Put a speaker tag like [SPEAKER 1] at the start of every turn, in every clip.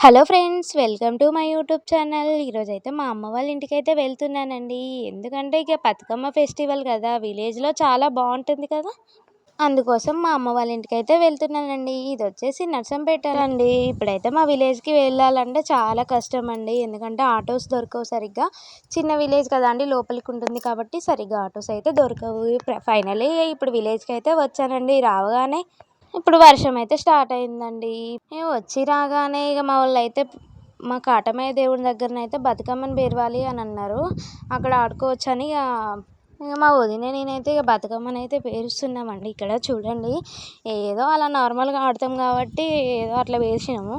[SPEAKER 1] Hello friends, welcome to my YouTube channel. ఈరోజైతే మా అమ్మ వాళ్ళ ఇంటికైతే వెళ్తున్నానండి. ఎందుకంటే ఇక బతుకమ్మ ఫెస్టివల్ కదా, విలేజ్లో చాలా బాగుంటుంది కదా. అందుకోసం మా అమ్మ వాళ్ళ ఇంటికైతే వెళ్తున్నానండి. ఇది వచ్చేసి నర్సంపేట అండి. ఇప్పుడైతే మా విలేజ్కి వెళ్ళాలంటే చాలా కష్టం అండి, ఎందుకంటే ఆటోస్ దొరకవు సరిగ్గా. చిన్న విలేజ్ కదా అండి, లోపలికి ఉంటుంది కాబట్టి సరిగ్గా ఆటోస్ అయితే దొరకవు. ఫైనలీ ఇప్పుడు విలేజ్కి అయితే వచ్చానండి. రావగానే ఇప్పుడు వర్షం అయితే స్టార్ట్ అయిందండి. వచ్చి రాగానే ఇక మా వాళ్ళైతే మా కాటమయ్య దేవుడి దగ్గరనైతే బతుకమ్మని పేరవాలి అని అన్నారు. అక్కడ ఆడుకోవచ్చని ఇక మా వదిన నేనైతే ఇక బతుకమ్మని అయితే పేరుస్తున్నామండి. ఇక్కడ చూడండి, ఏదో అలా నార్మల్గా ఆడతాం కాబట్టి ఏదో అట్లా పేర్చినాము.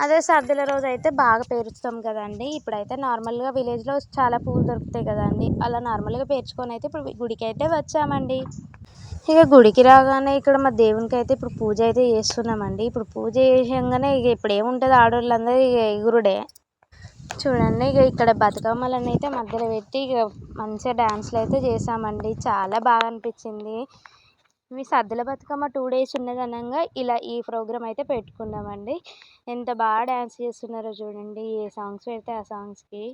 [SPEAKER 1] అదే సర్దుల రోజు అయితే బాగా పేరుస్తాం కదండి. ఇప్పుడైతే నార్మల్గా విలేజ్లో చాలా పూలు దొరుకుతాయి కదండి, అలా నార్మల్గా పేర్చుకొని అయితే ఇప్పుడు గుడికి అయితే వచ్చామండి. ఇక గుడికి రాగానే ఇక్కడ మా దేవునికి అయితే ఇప్పుడు పూజ అయితే చేస్తున్నామండి. ఇప్పుడు పూజ చేయంగానే ఇక ఇప్పుడు ఏముంటుంది, ఆడవాళ్ళందరూ ఇక ఎగురుడే. చూడండి, ఇక ఇక్కడ బతుకమ్మలను అయితే మధ్యలో పెట్టి ఇక మంచిగా డ్యాన్స్లు అయితే చేసామండి. చాలా బాగా అనిపించింది. మీ సద్దుల బతుకమ్మ 2 డేస్ ఉన్నదనంగా ఇలా ఈ ప్రోగ్రామ్ అయితే పెట్టుకున్నామండి. ఎంత బాగా డ్యాన్స్ చేస్తున్నారో చూడండి. ఏ సాంగ్స్ పెడితే ఆ సాంగ్స్కి.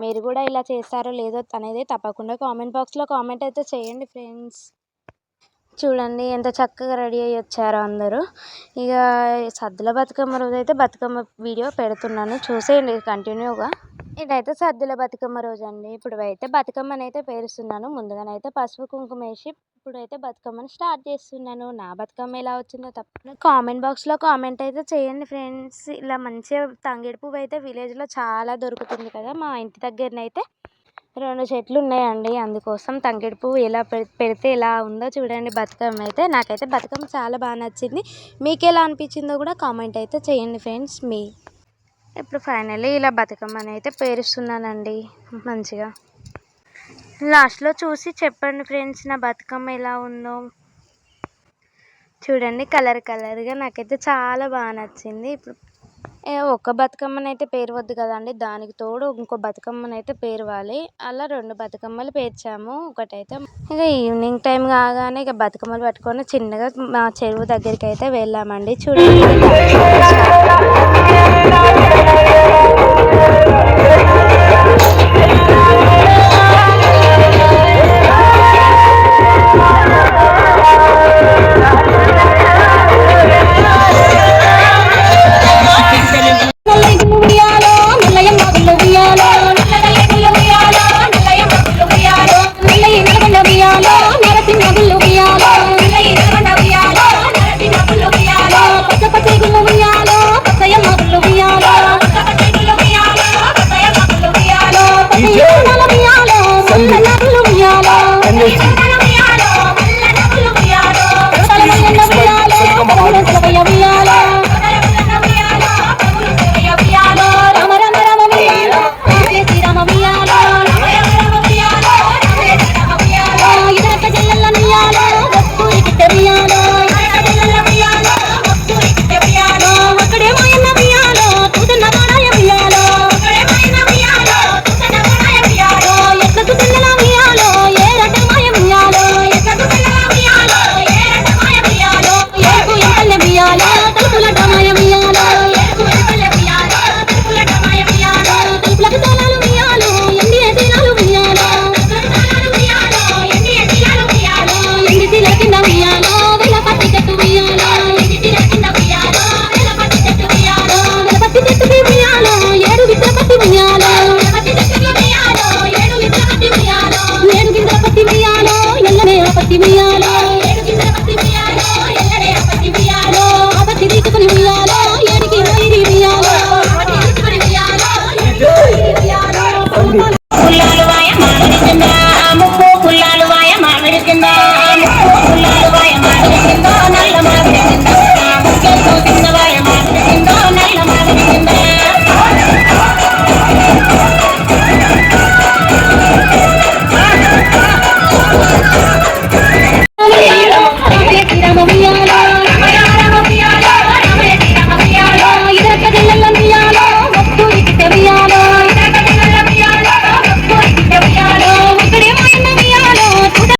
[SPEAKER 1] మీరు కూడా ఇలా చేస్తారో లేదో అనేది తప్పకుండా కామెంట్ బాక్స్లో కామెంట్ అయితే చేయండి ఫ్రెండ్స్. చూడండి ఎంత చక్కగా రెడీ అయ్యి వచ్చారో అందరూ. ఇక సద్దుల బతుకమ్మ రోజు అయితే బతుకమ్మ వీడియో పెడుతున్నాను, చూసేయండి కంటిన్యూగా. ఇదైతే సద్దుల బతుకమ్మ రోజు అండి. ఇప్పుడు అయితే బతుకమ్మని అయితే పేరుస్తున్నాను. ముందుగానైతే పసుపు కుంకుమ వేసి ఇప్పుడైతే బతుకమ్మని స్టార్ట్ చేస్తున్నాను. నా బతుకమ్మ ఎలా వచ్చిందో తప్పకుండా కామెంట్ బాక్స్లో కామెంట్ అయితే చేయండి ఫ్రెండ్స్. ఇలా మంచిగా తంగేడు పువ్వు అయితే విలేజ్లో చాలా దొరుకుతుంది కదా. మా ఇంటి దగ్గరనైతే 2 చెట్లు ఉన్నాయండి. అందుకోసం తంగేడు పువ్వు ఎలా పెడితే ఎలా ఉందో చూడండి బతుకమ్మ అయితే. నాకైతే బతుకమ్మ చాలా బాగా నచ్చింది. మీకు ఎలా అనిపించిందో కూడా కామెంట్ అయితే చేయండి ఫ్రెండ్స్. ఇప్పుడు ఫైనల్లీ ఇలా బతుకమ్మని అయితే పేరుస్తున్నానండి మంచిగా. లాస్ట్లో చూసి చెప్పండి ఫ్రెండ్స్, నా బతుకమ్మ ఎలా ఉందో. చూడండి కలర్ కలర్గా నాకైతే చాలా బాగా నచ్చింది. ఇప్పుడు ఒక్క బతుకమ్మని అయితే పేరవద్దు కదండి, దానికి తోడు ఇంకో బతుకమ్మని అయితే పేరవాలి. అలా 2 బతుకమ్మలు పేర్చాము. ఒకటైతే ఇక ఈవినింగ్ టైం కాగానే ఇక బతుకమ్మలు పట్టుకొని చిన్నగా మా చెరువు దగ్గరికి అయితే వెళ్ళామండి. చూడండి